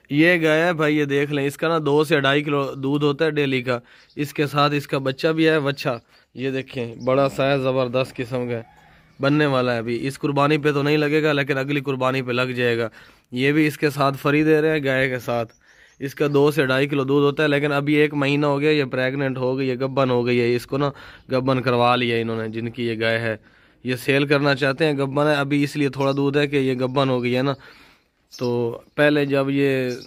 ये गाय है भाई, ये देख लें, इसका ना 2 से 2.5 किलो दूध होता है डेली का। इसके साथ इसका बच्चा भी है, बच्चा ये देखें बड़ा सा है, ज़बरदस्त किस्म का है, बनने वाला है। अभी इस कुर्बानी पे तो नहीं लगेगा, लेकिन अगली कुर्बानी पे लग जाएगा। ये भी इसके साथ फ्री दे रहे हैं गाय के साथ। इसका 2 से 2.5 किलो दूध होता है, लेकिन अभी 1 महीना हो गया, ये प्रेग्नेंट हो गई है, गब्बन हो गई है। इसको ना गब्बन करवा लिया इन्होंने, जिनकी ये गाय है। ये सेल करना चाहते हैं, गब्बन है अभी, इसलिए थोड़ा दूध है कि ये गब्बन हो गई है ना। तो पहले जब ये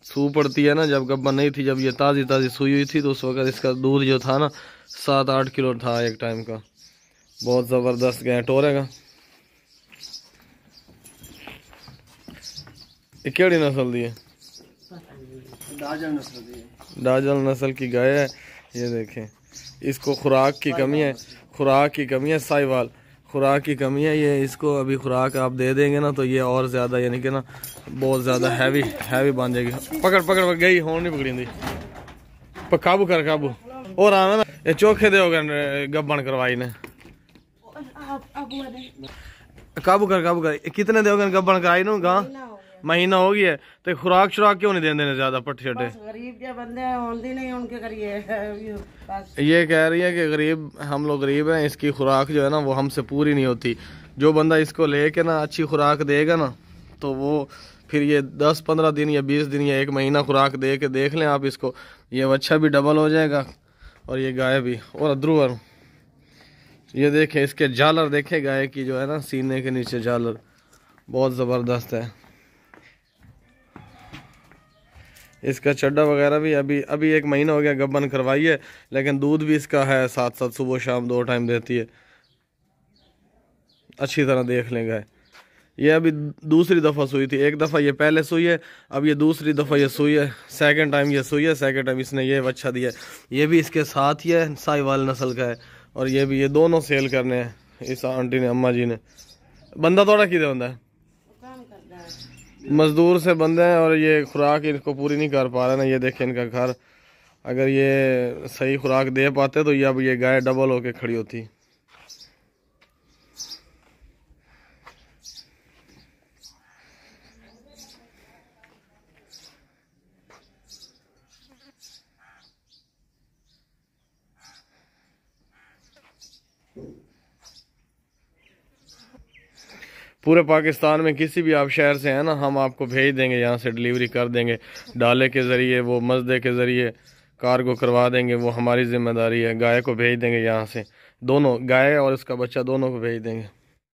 सू पड़ती है ना, जब गब्बन नहीं थी, जब ये ताज़ी ताज़ी सुई हुई थी, तो उस वक्त इसका दूध जो था ना 7-8 किलो था एक टाइम का। बहुत ज़बरदस्त गाय टोरेगा। ये केड़ी नस्ल दी है? डाजल नस्ल की गाय है। ये देखें, इसको खुराक की कमी है, खुराक की कमी है, साहिवाल खुराक की कमी है। ये इसको अभी खुराक आप दे देंगे ना, तो ये और ज़्यादा यानी कि ना बहुत ज़्यादा हैवी हैवी बन जाएगी। पकड़ पकड़ पकड़ गई, होन नहीं पकड़ी पर काबू कर, काबू और आना ना। ये चोखे दे गब्बन करवाई ने, काबू कर काबू कर। कितने दे गब्बन कराई नु गा? महीना हो गया है। तो खुराक शुराक क्यों नहीं देने ज्यादा पट्टे छटे? गरीब जो बंदे हैं होंदी नहीं उनके करिए। ये कह रही है कि गरीब, हम लोग गरीब हैं, इसकी खुराक जो है ना वो हमसे पूरी नहीं होती। जो बंदा इसको लेके ना अच्छी खुराक देगा ना, तो वो फिर ये 10-15 दिन या 20 दिन या 1 महीना खुराक दे के देख लें आप इसको, ये बच्चा भी डबल हो जाएगा और ये गाय भी। और अद्रुवर ये देखें, इसके झालर देखे गाय की जो है ना, सीने के नीचे झालर बहुत ज़बरदस्त है। इसका चड्डा वगैरह भी अभी अभी 1 महीना हो गया गब्बन करवाई है, लेकिन दूध भी इसका है 7-7 सुबह शाम 2 टाइम देती है। अच्छी तरह देख लें गाय। ये अभी दूसरी दफ़ा सुई थी, एक दफ़ा ये पहले सुई है, अब ये दूसरी दफ़ा ये सुई है, सेकंड टाइम ये सुई है, सेकंड टाइम इसने ये बच्चा दिया है। ये भी इसके साथ ही है, साहिवाल नस्ल का है। और ये भी, ये दोनों सेल करने हैं इस आंटी ने, अम्मा जी ने। बंदा थोड़ा किधर होता है, मजदूर से बंदे हैं, और ये खुराक इनको पूरी नहीं कर पा रहे ना। ये देखें इनका घर, अगर ये सही खुराक दे पाते तो ये अब ये गाय डबल होके खड़ी होती। पूरे पाकिस्तान में किसी भी आप शहर से हैं ना, हम आपको भेज देंगे, यहाँ से डिलीवरी कर देंगे, डाले के ज़रिए, वो मजदे के ज़रिए कार्गो करवा देंगे, वो हमारी ज़िम्मेदारी है। गाय को भेज देंगे यहाँ से, दोनों गाय और इसका बच्चा दोनों को भेज देंगे।